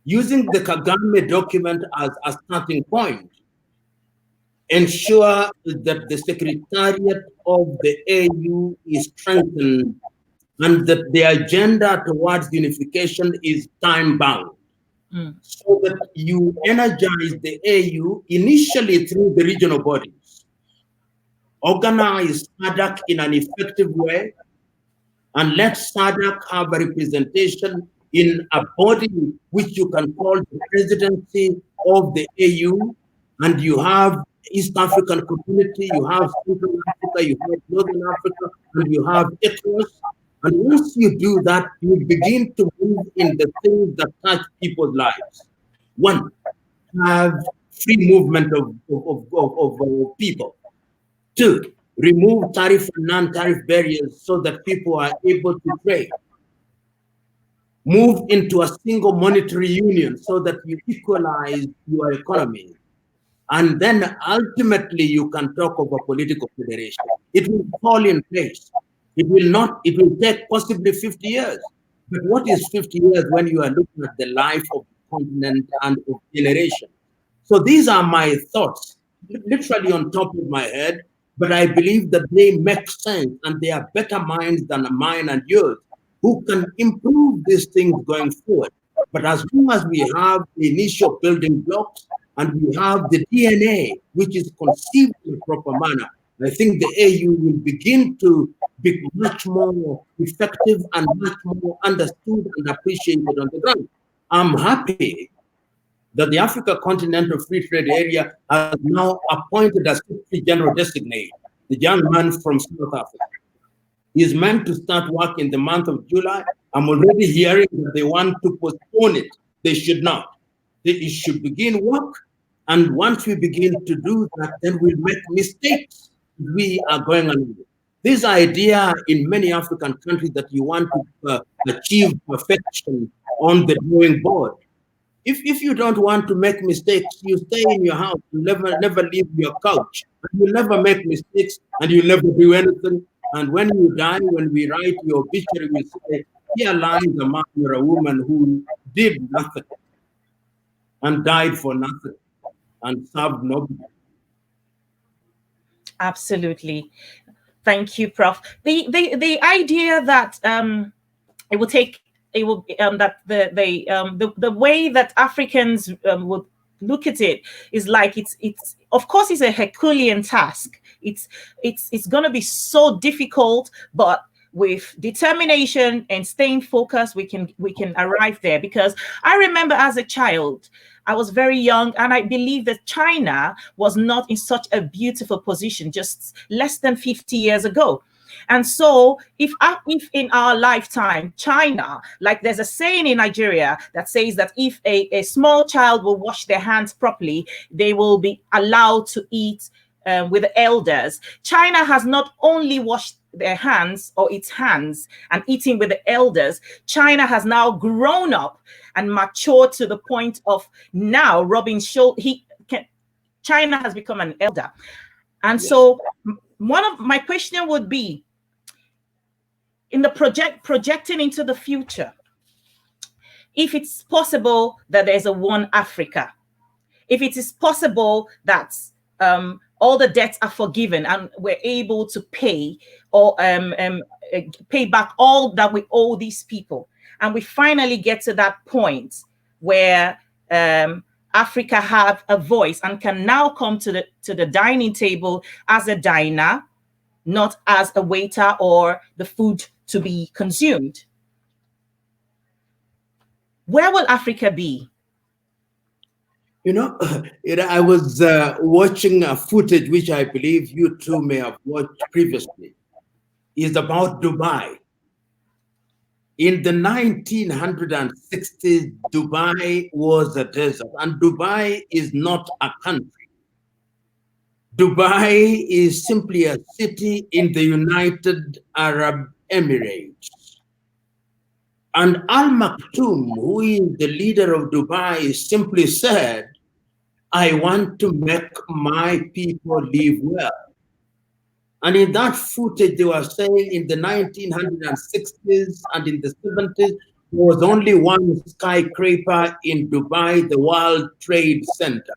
using the Kagame document as a starting point, ensure that the Secretariat of the AU is strengthened and that the agenda towards unification is time-bound. So that you energize the AU initially through the regional bodies, organize SADC in an effective way, and let SADC have a representation in a body which you can call the presidency of the AU, and you have East African community, you have Central Africa, you have Northern Africa, and you have ECOWAS. And once you do that, you begin to move in the things that touch people's lives. One, have free movement of people. Two, remove tariff and non-tariff barriers so that people are able to trade. Move into a single monetary union so that you equalize your economy. And then ultimately you can talk of a political federation. It will fall in place. It will take possibly 50 years. But what is 50 years when you are looking at the life of the continent and of generation? So these are my thoughts, literally on top of my head, but I believe that they make sense and they are better minds than mine and yours who can improve these things going forward. But as long as we have the initial building blocks and we have the DNA, which is conceived in a proper manner, I think the AU will begin to be much more effective and much more understood and appreciated on the ground. I'm happy that the Africa Continental Free Trade Area has now appointed a Secretary General designate, the young man from South Africa. He is meant to start work in the month of July. I'm already hearing that they want to postpone it. They should not. It should begin work. And once we begin to do that, then we'll make mistakes. We are going on. This idea in many African countries that you want to achieve perfection on the drawing board. If you don't want to make mistakes, you stay in your house. You never leave your couch. You'll never make mistakes and you'll never do anything. And when you die, when we write your obituary, we say, here lies a man or a woman who did nothing and died for nothing and served nobody. Absolutely. Thank you, Prof. The idea that it will take that the way that Africans would look at it is like it's of course it's a Herculean task. It's going to be so difficult, but with determination and staying focused, we can arrive there. Because I remember as a child, I was very young, and I believe that China was not in such a beautiful position just less than 50 years ago. And so if in our lifetime, China, like there's a saying in Nigeria that says that if a small child will wash their hands properly, they will be allowed to eat with the elders. China has not only washed their hands or its hands and eating with the elders. China has now grown up and matured to the point of now rubbing shoulder. China has become an elder. And so one of my question would be, in the projecting into the future, if it's possible that there's a one Africa, if it is possible that all the debts are forgiven and we're able to pay or pay back all that we owe these people, and we finally get to that point where Africa have a voice and can now come to the dining table as a diner, not as a waiter or the food to be consumed. Where will Africa be? I was watching a footage which I believe you two may have watched previously. Is about Dubai. In the 1960s, Dubai was a desert, and Dubai is not a country. Dubai is simply a city in the United Arab Emirates. And Al Maktoum, who is the leader of Dubai, simply said, I want to make my people live well. And in that footage, they were saying in the 1960s and in the 70s, there was only one skyscraper in Dubai, the World Trade Center.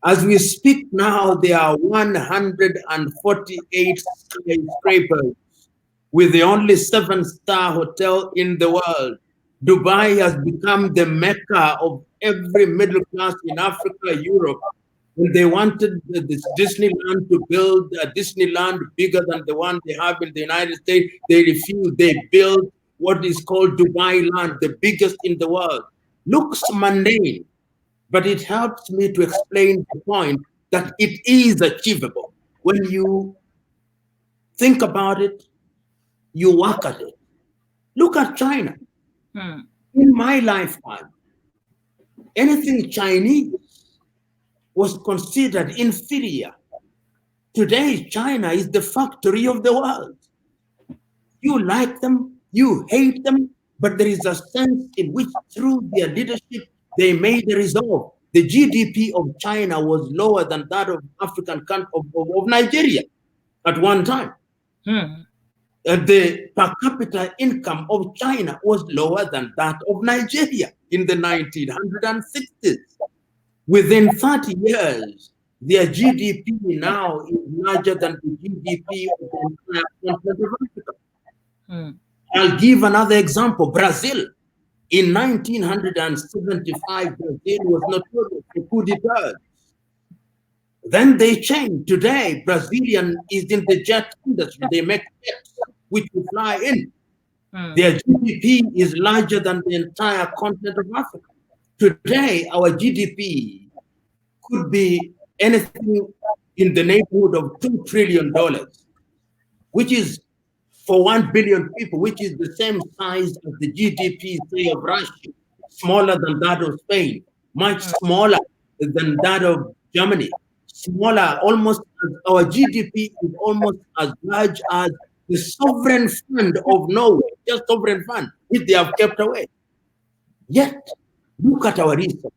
As we speak now, there are 148 skyscrapers with the only 7-star hotel in the world. Dubai has become the mecca of every middle class in Africa, Europe. When they wanted this Disneyland to build a Disneyland bigger than the one they have in the United States, they refused. They built what is called Dubai Land, the biggest in the world. Looks mundane, but it helps me to explain the point that it is achievable. When you think about it, you work at it. Look at China. In my lifetime, anything Chinese was considered inferior. Today, China is the factory of the world. You like them, you hate them, but there is a sense in which through their leadership, they made a resolve. The GDP of China was lower than that of African country of Nigeria at one time. The per capita income of China was lower than that of Nigeria in the 1960s. Within 30 years, their GDP now is larger than the GDP of the entire continent of Africa. I'll give another example. Brazil. In 1975, Brazil was notorious for coup d'etats. Then they changed. Today, Brazilian is in the jet industry. They make jets which we fly in. Their GDP is larger than the entire continent of Africa. Today, our GDP could be anything in the neighborhood of $2 trillion, which is for 1 billion people, which is the same size as the GDP, say, of Russia, smaller than that of Spain, much smaller than that of Germany, smaller, almost, our GDP is almost as large as the sovereign fund of Norway, just sovereign fund, which they have kept away. Yet, look at our resources.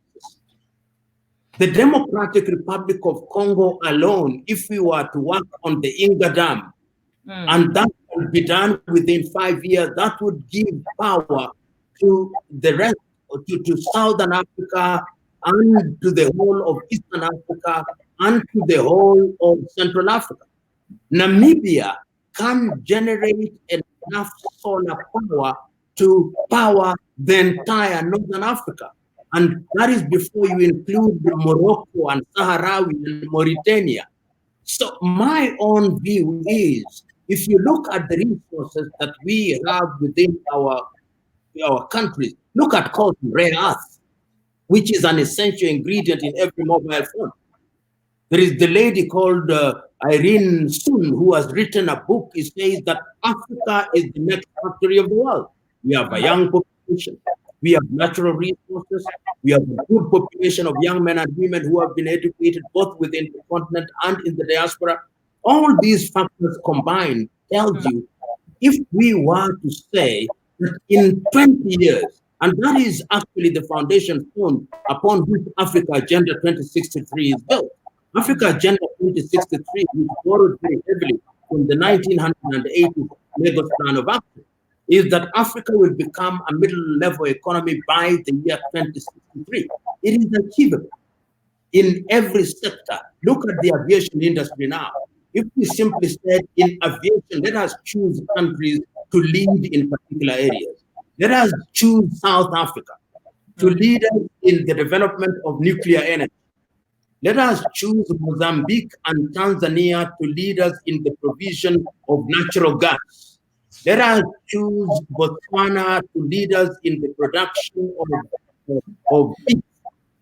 The Democratic Republic of Congo alone, if we were to work on the Inga Dam, and that would be done within 5 years, that would give power to the rest, to Southern Africa, and to the whole of Eastern Africa, and to the whole of Central Africa. Namibia can generate enough solar power to power the entire Northern Africa. And that is before you include Morocco and Sahrawi and Mauritania. So my own view is, if you look at the resources that we have within our countries, look at cotton, rare earth, which is an essential ingredient in every mobile phone. There is the lady called Irene Sun, who has written a book, he says that Africa is the next factory of the world. We have a young population. We have natural resources. We have a good population of young men and women who have been educated both within the continent and in the diaspora. All these factors combined tells you if we were to say that in 20 years, and that is actually the foundation stone upon which Africa Agenda 2063 is built. Africa Agenda 2063, which borrowed very heavily from the 1980s Lagos Plan of Action, is that Africa will become a middle-level economy by the year 2063. It is achievable in every sector. Look at the aviation industry now. If we simply said in aviation, let us choose countries to lead in particular areas. Let us choose South Africa to lead us in the development of nuclear energy. Let us choose Mozambique and Tanzania to lead us in the provision of natural gas. Let us choose Botswana to lead us in the production of beef.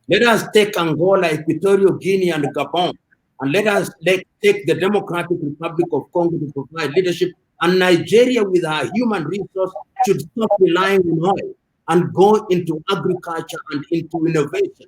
Let us take Angola, Equatorial Guinea, and Gabon, and let us take the Democratic Republic of Congo to provide leadership. And Nigeria, with our human resource, should stop relying on oil and go into agriculture and into innovation.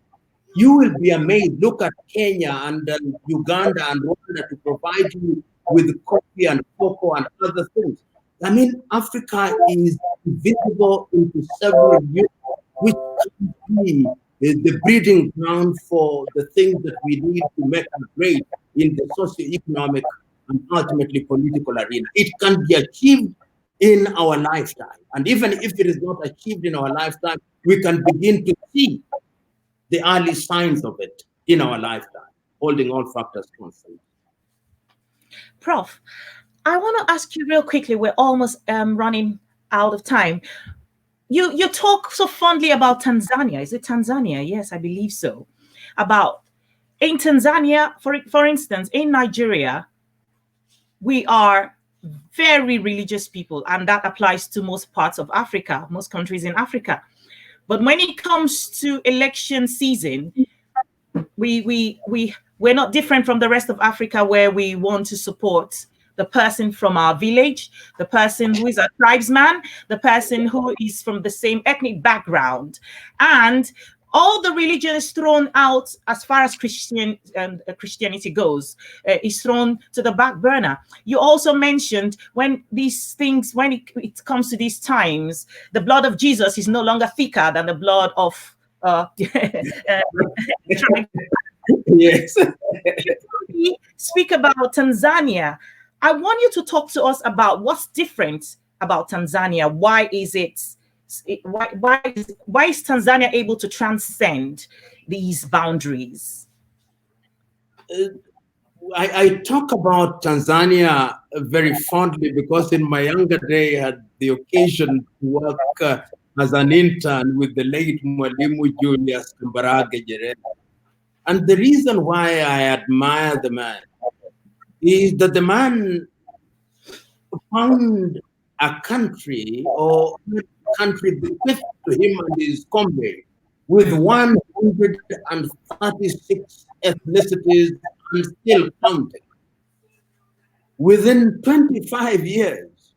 You will be amazed. Look at Kenya and Uganda and Rwanda to provide you with coffee and cocoa and other things. I mean, Africa is divisible into several units, which can be the breeding ground for the things that we need to make us great in the socio-economic and ultimately political arena. It can be achieved in our lifetime. And even if it is not achieved in our lifetime, we can begin to see the early signs of it in our lifetime, holding all factors constant. Prof, I want to ask you real quickly. We're almost running out of time. You talk so fondly about Tanzania. Is it Tanzania? Yes, I believe so. About in Tanzania, for instance, in Nigeria, we are very religious people, and that applies to most parts of Africa, most countries in Africa. But when it comes to election season, we're not different from the rest of Africa, where we want to support the person from our village, the person who is a tribesman, the person who is from the same ethnic background. And all the religion is thrown out as far as Christianity goes, is thrown to the back burner. You also mentioned when these things, when it comes to these times, the blood of Jesus is no longer thicker than the blood of yes. Speak about Tanzania. I want you to talk to us about what's different about Tanzania. Why is Tanzania able to transcend these boundaries? I talk about Tanzania very fondly because in my younger day I had the occasion to work as an intern with the late Mwalimu Julius Kambarage Nyerere. And the reason why I admire the man is that the man found a country bequeathed to him and his comrade with 136 ethnicities and still counting. Within 25 years,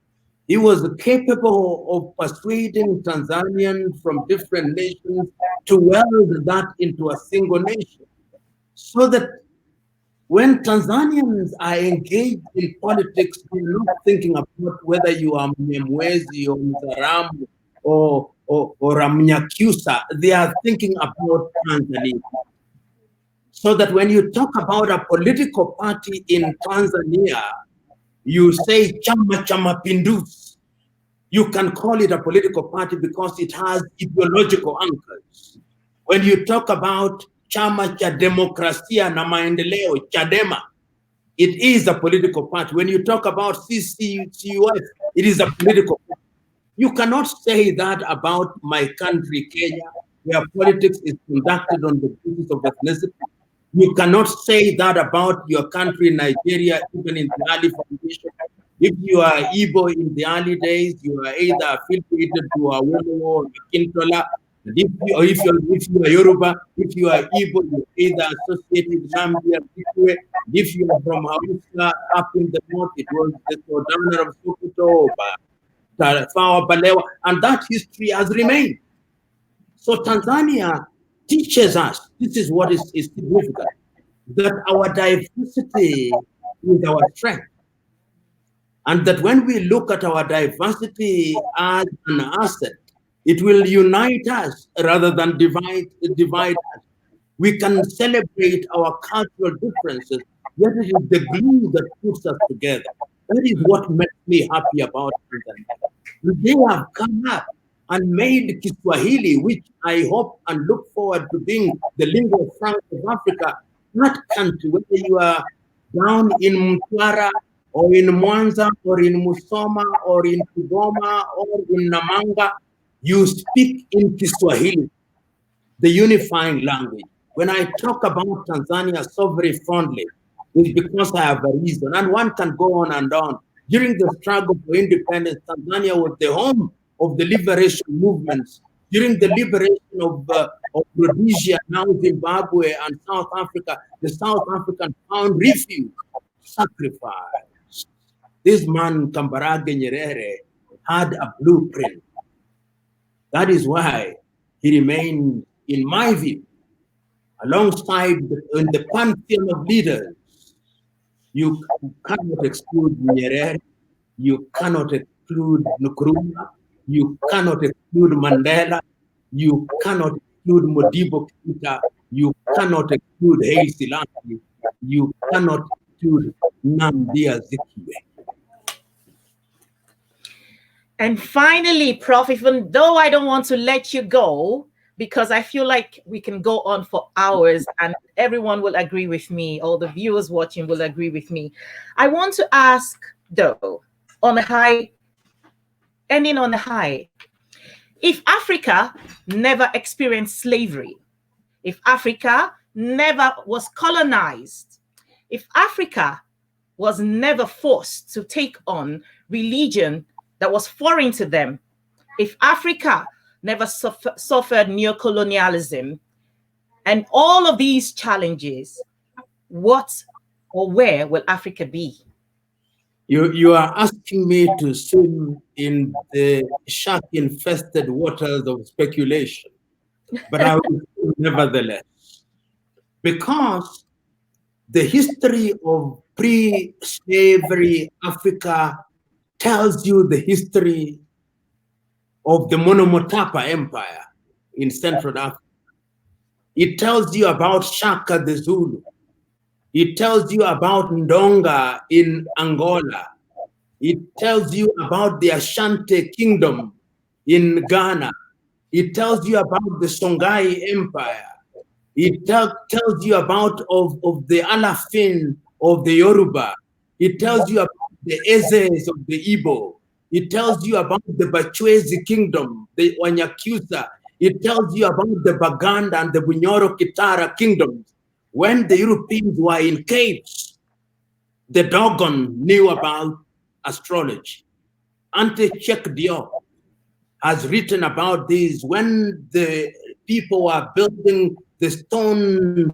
he was capable of persuading Tanzanians from different nations to weld that into a single nation. So that when Tanzanians are engaged in politics, they're not thinking about whether you are Mnyamwezi or Mzaramu or Mnyakyusa. They are thinking about Tanzania. So that when you talk about a political party in Tanzania, you say Chama cha Mapinduzi. You can call it a political party because it has ideological anchors. When you talk about Chama cha Demokrasia na Maendeleo, Chadema, it is a political party. When you talk about CCUF, it is a political party. You cannot say that about my country, Kenya, where politics is conducted on the basis of ethnicity. You cannot say that about your country, Nigeria, even in the early foundation. If you are Igbo in the early days, you are either affiliated to a Awolowo or Akintola. And if you are Yoruba, if you are Igbo, you're either associated with Zambia, Kitwe. If you are from Hausa, up in the north, it was the Sodana of Sokoto, Tafawa Balewa, and that history has remained. So Tanzania teaches us, this is what is significant, that our diversity is our strength. And that when we look at our diversity as an asset, it will unite us rather than divide us. We can celebrate our cultural differences, yet it is the glue that puts us together. That is what makes me happy about Tanzania. They have come up and made Kiswahili, which I hope and look forward to being the lingua franca of Africa, that country, whether you are down in Mtwara or in Mwanza or in Musoma or in Kigoma or in Namanga, you speak in Kiswahili, the unifying language. When I talk about Tanzania so very fondly, it's because I have a reason. And one can go on and on. During the struggle for independence, Tanzania was the home of the liberation movements. During the liberation of Rhodesia, now Zimbabwe and South Africa, the South Africans found refuge, sacrifice. This man, Kambarage Nyerere, had a blueprint. That is why he remained, in my view, alongside in the pantheon of leaders. You cannot exclude Nyerere, you cannot exclude Nkrumah, you cannot exclude Mandela, you cannot exclude Modibo Keita, you cannot exclude Haile Selassie, you cannot exclude Nnamdi Azikiwe. And finally, Prof, even though I don't want to let you go, because I feel like we can go on for hours and everyone will agree with me, all the viewers watching will agree with me. I want to ask, though, on a high, ending on a high, if Africa never experienced slavery, if Africa never was colonized, if Africa was never forced to take on religion that was foreign to them, if Africa never suffered neocolonialism and all of these challenges, what or where will Africa be? You are asking me to swim in the shark-infested waters of speculation, but I will nevertheless, because the history of pre-slavery Africa tells you the history of the Monomotapa Empire in Central Africa. It tells you about Shaka the Zulu. It tells you about Ndonga in Angola. It tells you about the Ashanti Kingdom in Ghana. It tells you about the Songhai Empire. It tells you about of the Alafin of the Yoruba. It tells you about the Ezes of the Igbo. It tells you about the Bachwezi Kingdom, the Wanyakyusa. It tells you about the Baganda and the Bunyoro Kitara kingdoms. When the Europeans were in caves, the Dogon knew about astrology. Ante Cheikh Diop has written about this. When the people were building the stone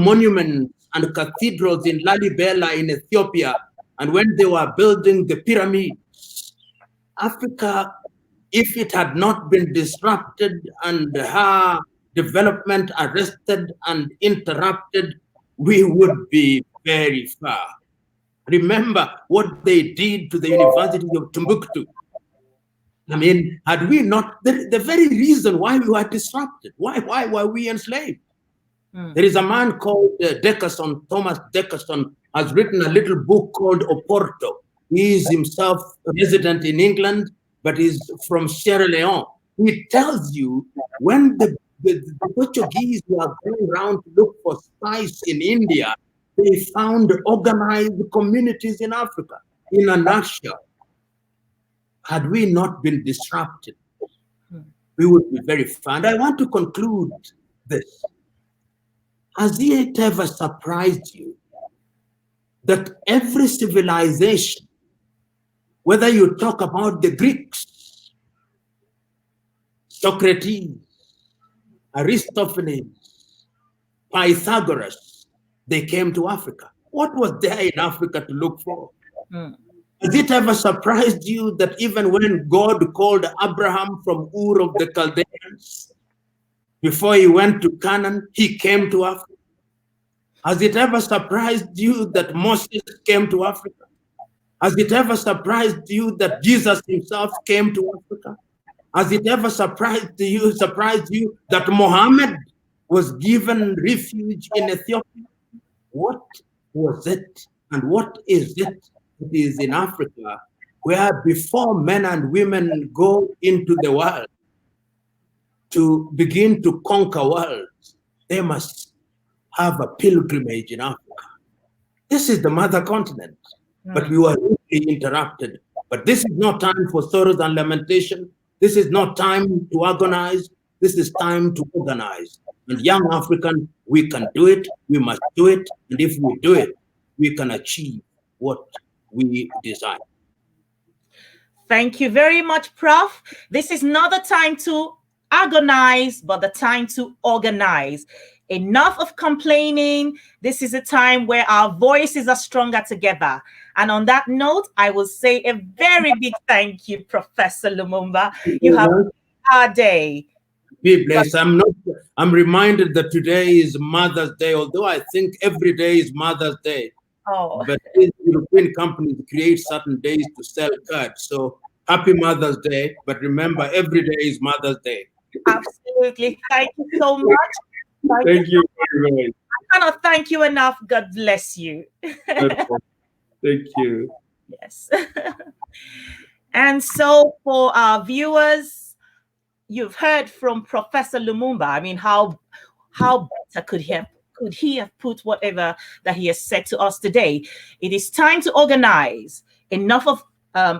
monuments and cathedrals in Lalibela in Ethiopia, and when they were building the pyramids, Africa, if it had not been disrupted and her development arrested and interrupted, we would be very far. Remember what they did to the University of Timbuktu. I mean, had we not, the very reason why we were disrupted, why were we enslaved? There is a man called Deckerson, Thomas Deckerson, has written a little book called Oporto. He is himself a resident in England, but is from Sierra Leone. He tells you when the Portuguese were going around to look for spice in India, they found organized communities in Africa. In a nutshell, had we not been disrupted, we would be very far. And I want to conclude this. Has it ever surprised you that every civilization, whether you talk about the Greeks, Socrates, Aristophanes, Pythagoras, they came to Africa. What was there in Africa to look for? Has it ever surprised you that even when God called Abraham from Ur of the Chaldeans, before he went to Canaan, he came to Africa? Has it ever surprised you that Moses came to Africa? Has it ever surprised you that Jesus himself came to Africa? Has it ever surprised you that Muhammad was given refuge in Ethiopia? What was it and what is it? It is in Africa where before men and women go into the world to begin to conquer worlds, they must have a pilgrimage in Africa. This is the mother continent, but we were really interrupted. But this is not time for sorrows and lamentation. This is not time to agonize. This is time to organize. And young African, we can do it. We must do it. And if we do it, we can achieve what we desire. Thank you very much, Prof. This is not the time to agonize, but the time to organize. Enough of complaining. This is a time where our voices are stronger together. And on that note, I will say a very big thank you, Professor Lumumba. You have our day. Be blessed. I'm reminded that today is Mother's Day, although I think every day is Mother's Day. Oh. But European companies create certain days to sell cards. So happy Mother's Day. But remember, every day is Mother's Day. Absolutely. Thank you so much. Thank you very much. I cannot thank you enough. God bless you. Thank you. Yes. And so for our viewers, you've heard from Professor Lumumba. I mean, how better could he have put whatever that he has said to us today? It is time to organize. Enough of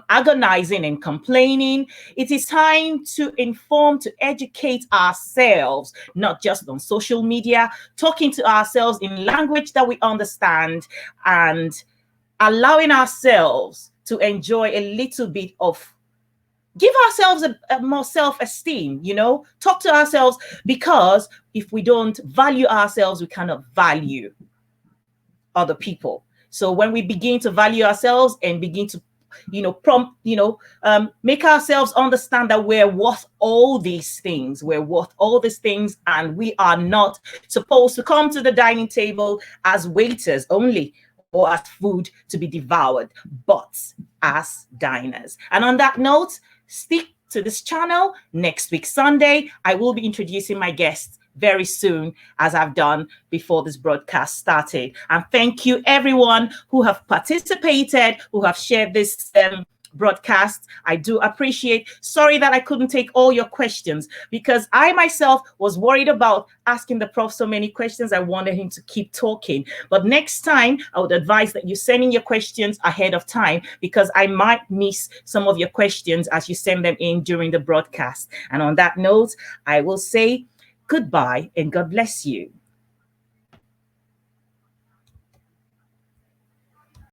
agonizing and complaining. It is time to inform, to educate ourselves, not just on social media, talking to ourselves in language that we understand, and allowing ourselves to enjoy a little bit of, give ourselves a more self-esteem, talk to ourselves, because if we don't value ourselves, we cannot value other people. So when we begin to value ourselves and begin to make ourselves understand that we're worth all these things. We're worth all these things, and we are not supposed to come to the dining table as waiters only or as food to be devoured, but as diners. And on that note, stick to this channel. Next week, Sunday, I will be introducing my guests very soon, as I've done before this broadcast started. And thank you everyone who have participated, who have shared this broadcast. I do appreciate. Sorry that I couldn't take all your questions, because I myself was worried about asking the prof so many questions. I wanted him to keep talking. But next time, I would advise that you send in your questions ahead of time, because I might miss some of your questions as you send them in during the broadcast. And on that note, I will say goodbye and God bless you.